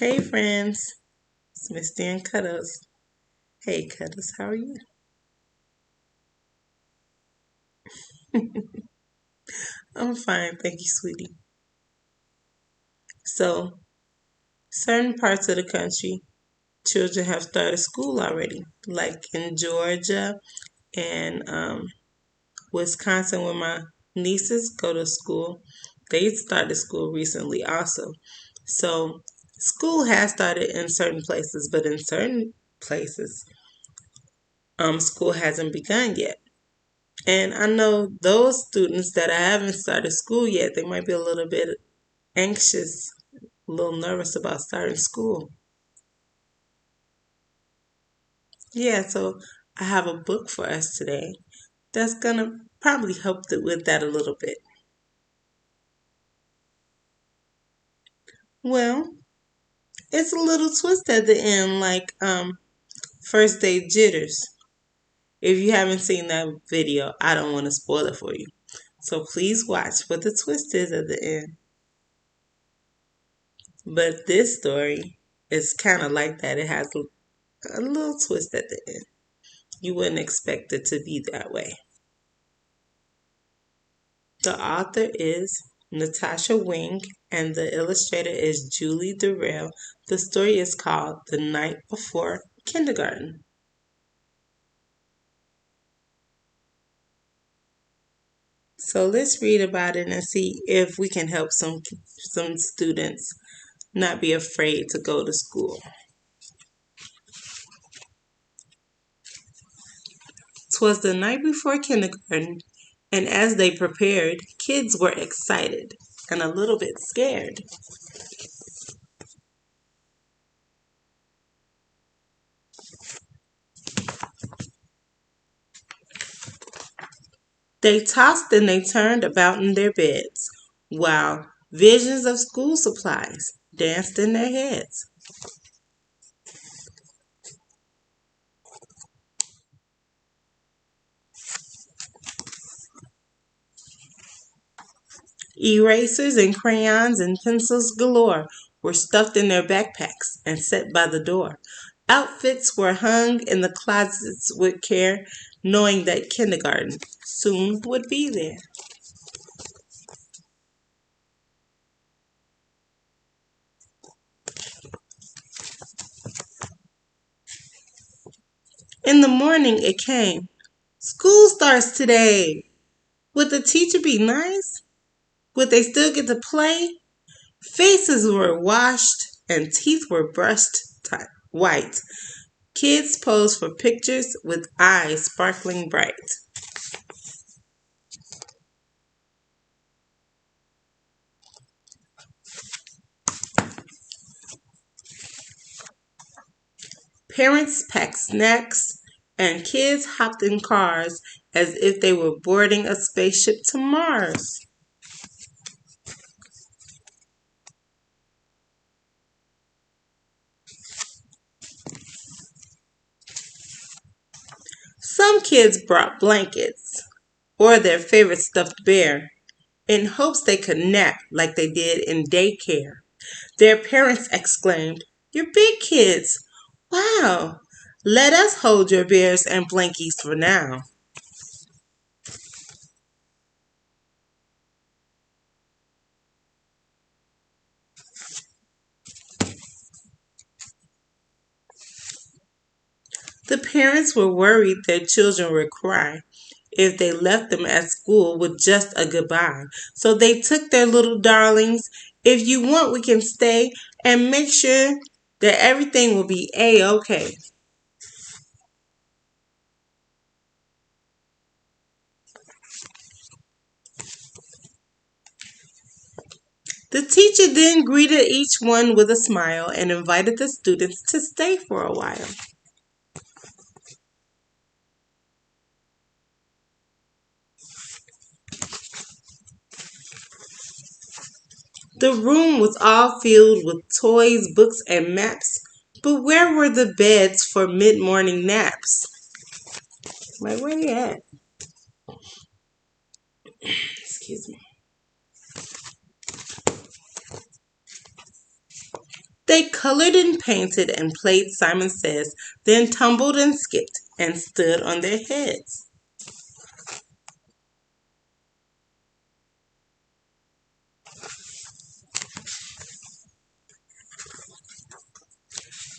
Hey friends, it's Misty and Cuddles. Hey Cuddles, how are you? I'm fine, thank you, sweetie. So, certain parts of the country, children have started school already, like in Georgia and Wisconsin, where my nieces go to school. They started school recently also. So, school has started in certain places, but in certain places, school hasn't begun yet. And I know those students that haven't started school yet, they might be a little bit anxious, a little nervous about starting school. Yeah, so I have a book for us today that's gonna probably help with that a little bit. Well, it's a little twist at the end, like first day jitters. If you haven't seen that video, I don't want to spoil it for you. So please watch what the twist is at the end. But this story is kind of like that. It has a little twist at the end. You wouldn't expect it to be that way. The author is Natasha Wing and the illustrator is Julie Durrell. The story is called The Night Before Kindergarten. So let's read about it and see if we can help some students not be afraid to go to school. 'Twas the night before kindergarten, and as they prepared, kids were excited and a little bit scared. They tossed and they turned about in their beds, while visions of school supplies danced in their heads. Erasers and crayons and pencils galore were stuffed in their backpacks and set by the door. Outfits were hung in the closets with care, knowing that kindergarten soon would be there. In the morning it came. School starts today. Would the teacher be nice? Would they still get to play? Faces were washed and teeth were brushed white. Kids posed for pictures with eyes sparkling bright. Parents packed snacks and kids hopped in cars as if they were boarding a spaceship to Mars. Some kids brought blankets or their favorite stuffed bear in hopes they could nap like they did in daycare. Their parents exclaimed, "You're big kids! Wow! Let us hold your bears and blankies for now." The parents were worried their children would cry if they left them at school with just a goodbye. So they took their little darlings. If you want, we can stay and make sure that everything will be A-OK. The teacher then greeted each one with a smile and invited the students to stay for a while. The room was all filled with toys, books, and maps, but where were the beds for mid-morning naps? Like, where you at? Excuse me. They colored and painted and played Simon Says, then tumbled and skipped and stood on their heads.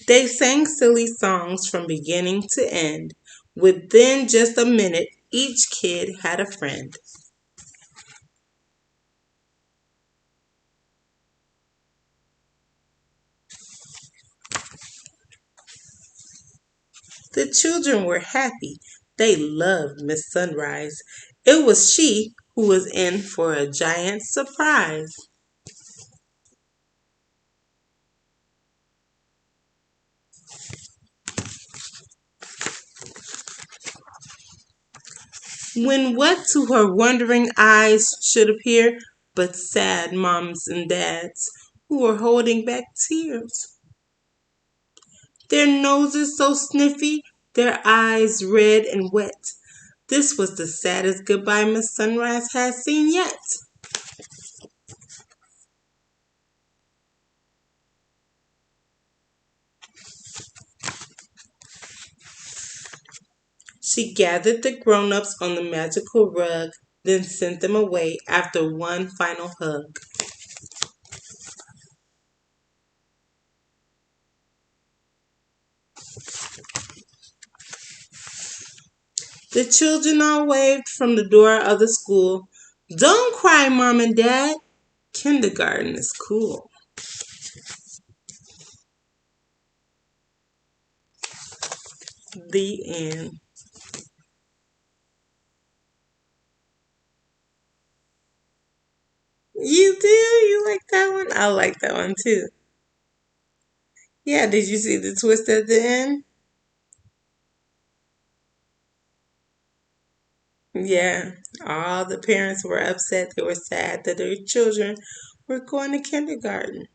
They sang silly songs from beginning to end. Within just a minute, each kid had a friend. The children were happy. They loved Miss Sunrise. It was she who was in for a giant surprise. When what to her wondering eyes should appear but sad moms and dads who were holding back tears. Their noses so sniffy, their eyes red and wet. This was the saddest goodbye Miss Sunrise had seen yet. She gathered the grown-ups on the magical rug, then sent them away after one final hug. The children all waved from the door of the school. Don't cry, Mom and Dad. Kindergarten is cool. The end. You do? You like that one? I like that one too. Yeah, did you see the twist at the end? Yeah, all the parents were upset. They were sad that their children were going to kindergarten.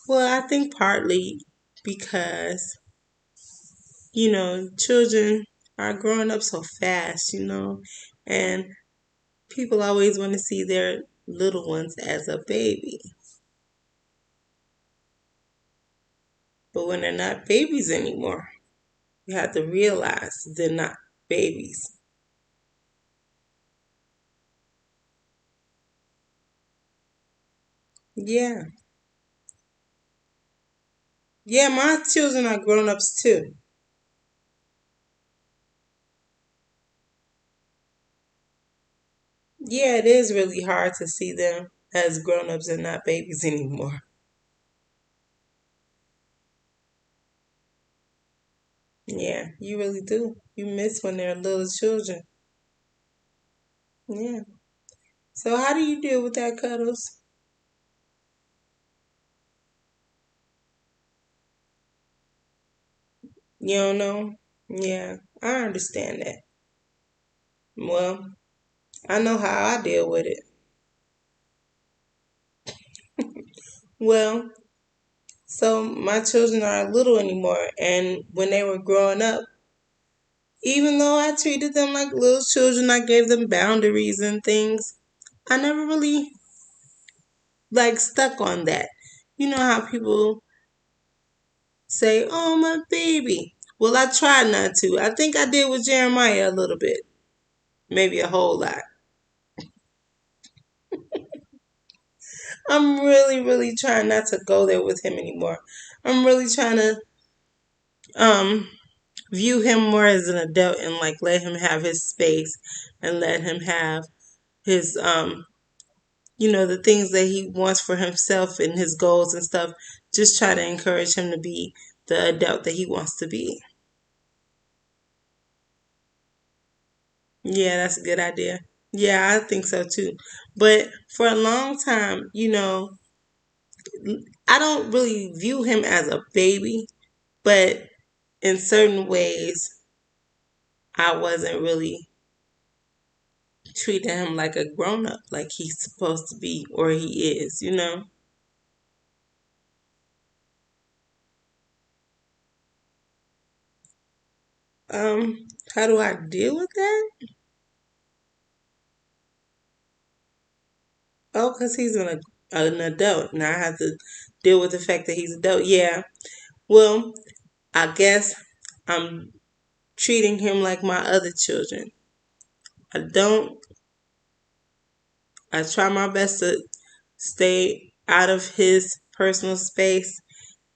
Well, I think partly because, children are growing up so fast, and people always want to see their little ones as a baby. But when they're not babies anymore, you have to realize they're not babies. Yeah. Yeah, my children are grown ups too. Yeah, it is really hard to see them as grown ups and not babies anymore. Yeah, you really do. You miss when they're little children. Yeah. So how do you deal with that, Cuddles? You don't know? Yeah, I understand that. Well, I know how I deal with it. Well, so my children aren't little anymore, and when they were growing up, even though I treated them like little children, I gave them boundaries and things. I never really like stuck on that. You know how people say, "Oh, my baby." Well, I tried not to. I think I did with Jeremiah a little bit, maybe a whole lot. I'm really, really trying not to go there with him anymore. I'm really trying to um view him more as an adult and like let him have his space and let him have his the things that he wants for himself and his goals and stuff. Just try to encourage him to be the adult that he wants to be. Yeah, that's a good idea. Yeah, I think so too. But for a long time, I don't really view him as a baby, but in certain ways, I wasn't really treating him like a grown up, like he's supposed to be or he is. How do I deal with that? Oh, because he's in a an adult. Now I have to deal with the fact that he's an adult. Yeah. Well, I guess I'm treating him like my other children. I don't, I try my best to stay out of his personal space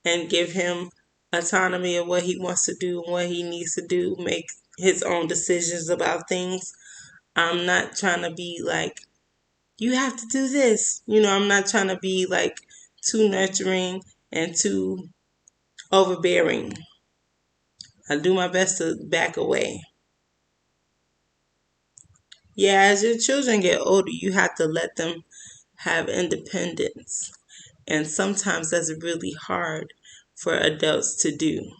and give him autonomy of what he wants to do and what he needs to do, make his own decisions about things. I'm not trying to be like, you have to do this. I'm not trying to be like too nurturing and too overbearing. I do my best to back away. Yeah, as your children get older, you have to let them have independence. And sometimes that's really hard for adults to do,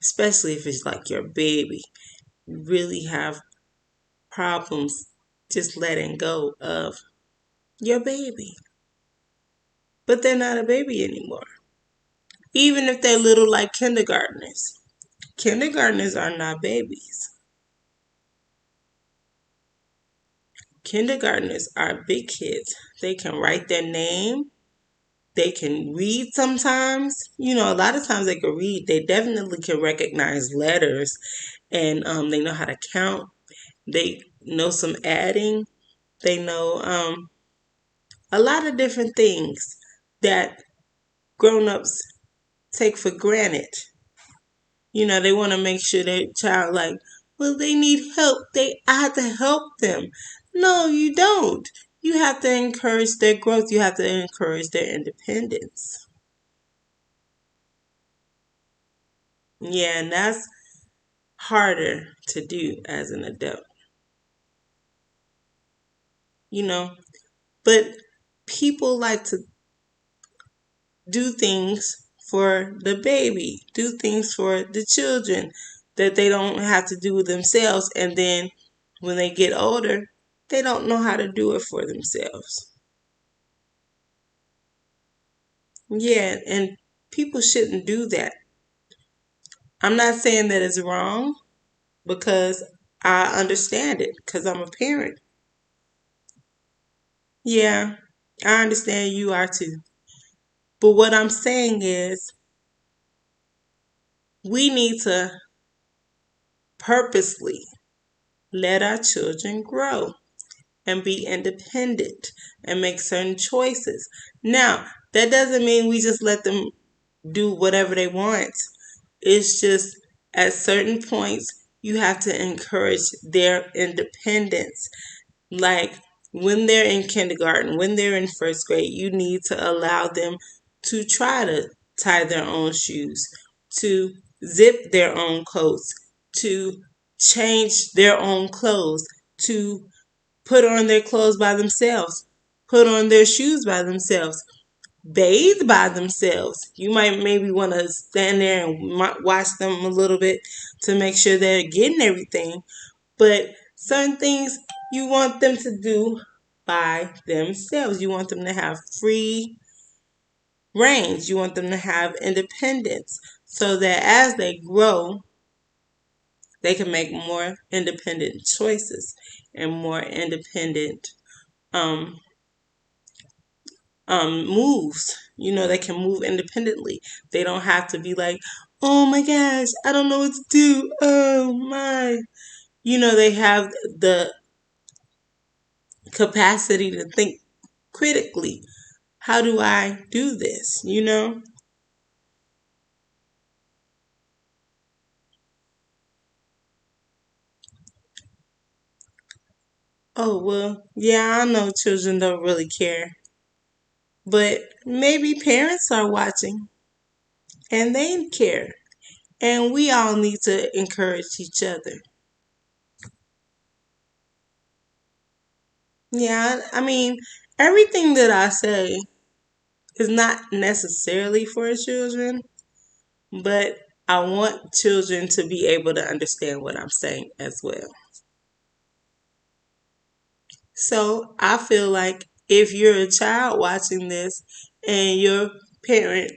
especially if it's like your baby. You really have problems just letting go of your baby. But they're not a baby anymore. Even if they're little like kindergartners. Kindergartners are not babies. Kindergartners are big kids. They can write their name. They can read sometimes. A lot of times they can read. They definitely can recognize letters and they know how to count. They know some adding. They know a lot of different things that grown-ups take for granted. They want to make sure their child like, well, they need help. I have to help them. No, you don't. You have to encourage their growth. You have to encourage their independence. Yeah, and that's harder to do as an adult. You know, but people like to do things for the baby, do things for the children that they don't have to do themselves. And then when they get older, they don't know how to do it for themselves. Yeah, and people shouldn't do that. I'm not saying that it's wrong because I understand it because I'm a parent. Yeah, I understand you are too. But what I'm saying is we need to purposely let our children grow and be independent and make certain choices. Now, that doesn't mean we just let them do whatever they want. It's just at certain points, you have to encourage their independence. Like when they're in kindergarten, when they're in first grade, you need to allow them to try to tie their own shoes, to zip their own coats, to change their own clothes, to put on their clothes by themselves, put on their shoes by themselves, bathe by themselves. You might maybe want to stand there and watch them a little bit to make sure they're getting everything. But certain things you want them to do by themselves. You want them to have free range. You want them to have independence so that as they grow, they can make more independent choices and more independent um, moves. They can move independently. They don't have to be like, oh my gosh, I don't know what to do. Oh my. They have the capacity to think critically. How do I do this? Oh, well, yeah, I know children don't really care. But maybe parents are watching and they care. And we all need to encourage each other. Yeah, I mean, everything that I say is not necessarily for children, but I want children to be able to understand what I'm saying as well. So I feel like if you're a child watching this and your parent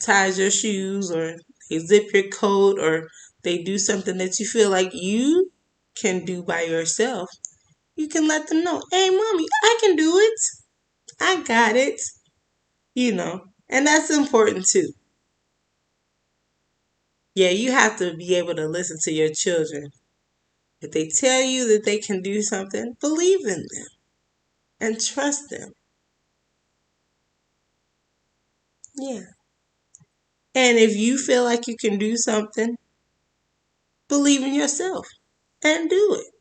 ties your shoes or they zip your coat or they do something that you feel like you can do by yourself, You can let them know, hey, mommy, I can do it. I got it. And that's important too. Yeah, you have to be able to listen to your children. If they tell you that they can do something, believe in them and trust them. Yeah. And if you feel like you can do something, believe in yourself and do it.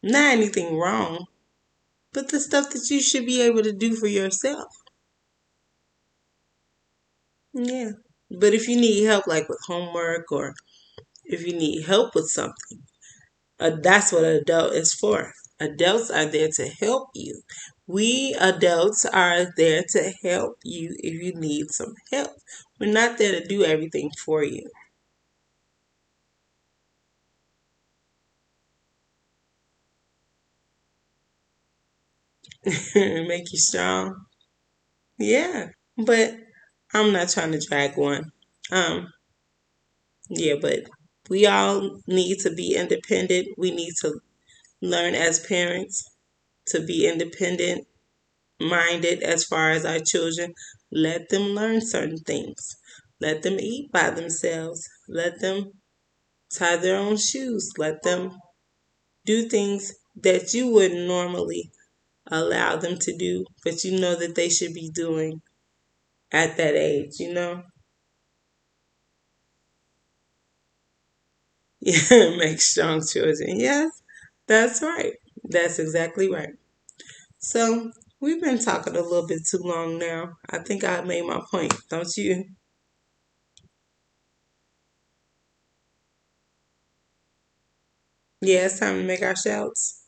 Not anything wrong, but the stuff that you should be able to do for yourself. Yeah. But if you need help, like with homework, or if you need help with something, that's what an adult is for. Adults are there to help you. We adults are there to help you if you need some help. We're not there to do everything for you. Make you strong. Yeah. But I'm not trying to drag one. Um, yeah, but we all need to be independent. We need to learn as parents to be independent minded as far as our children. Let them learn certain things. Let them eat by themselves. Let them tie their own shoes. Let them do things that you wouldn't normally allow them to do, but you know that they should be doing at that age. Yeah, make strong children. Yes, that's right. That's exactly right. So, we've been talking a little bit too long now. I think I made my point, don't you? Yeah, it's time to make our shouts.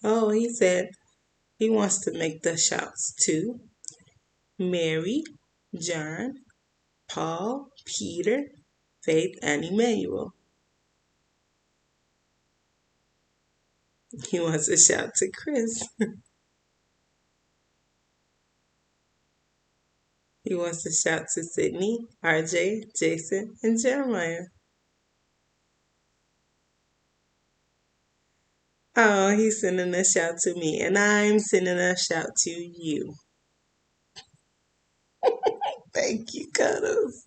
Oh, he said he wants to make the shouts to Mary, John, Paul, Peter, Faith, and Emmanuel. He wants to shout to Chris. He wants to shout to Sydney, RJ, Jason, and Jeremiah. Oh, he's sending a shout to me, and I'm sending a shout to you. Thank you, Cuddles.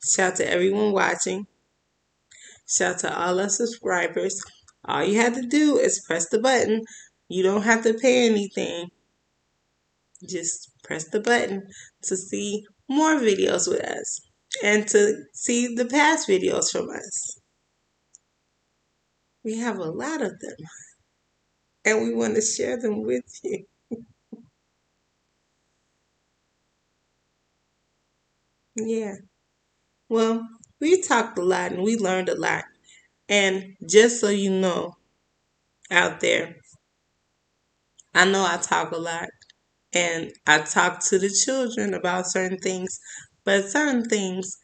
Shout to everyone watching. Shout to all our subscribers. All you have to do is press the button. You don't have to pay anything. Just press the button to see more videos with us and to see the past videos from us. We have a lot of them and we want to share them with you. Yeah. Well, we talked a lot and we learned a lot. And just so you know out there, I know I talk a lot and I talk to the children about certain things, but certain things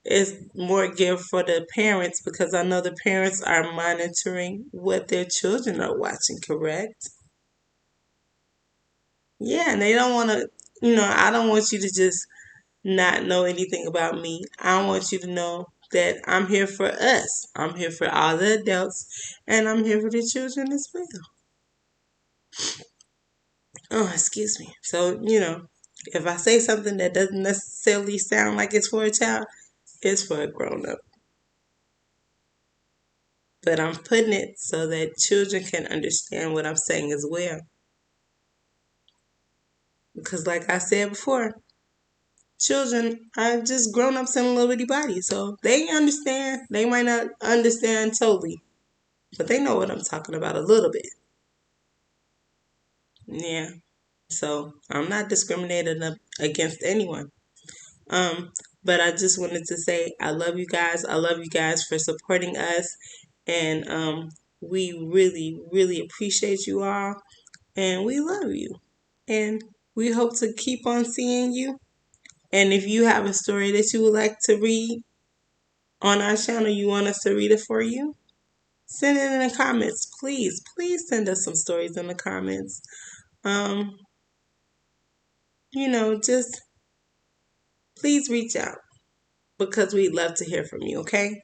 is more geared for the parents because I know the parents are monitoring what their children are watching, correct? Yeah, and they don't want to, I don't want you to just not know anything about me. I want you to know that I'm here for us. I'm here for all the adults, and I'm here for the children as well. Oh, excuse me. So, if I say something that doesn't necessarily sound like it's for a child, it's for a grown up. But I'm putting it so that children can understand what I'm saying as well. Because, like I said before, children are just grown ups in a little bitty body. So they understand. They might not understand totally, but they know what I'm talking about a little bit. Yeah. So I'm not discriminating against anyone. Um, but I just wanted to say I love you guys. I love you guys for supporting us. And we really, really appreciate you all. And we love you. And we hope to keep on seeing you. And if you have a story that you would like to read on our channel, you want us to read it for you, Send it in the comments, please. Please send us some stories in the comments. Um, just please reach out because we'd love to hear from you, okay?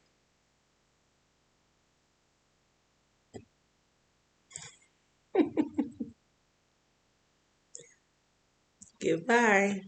Goodbye.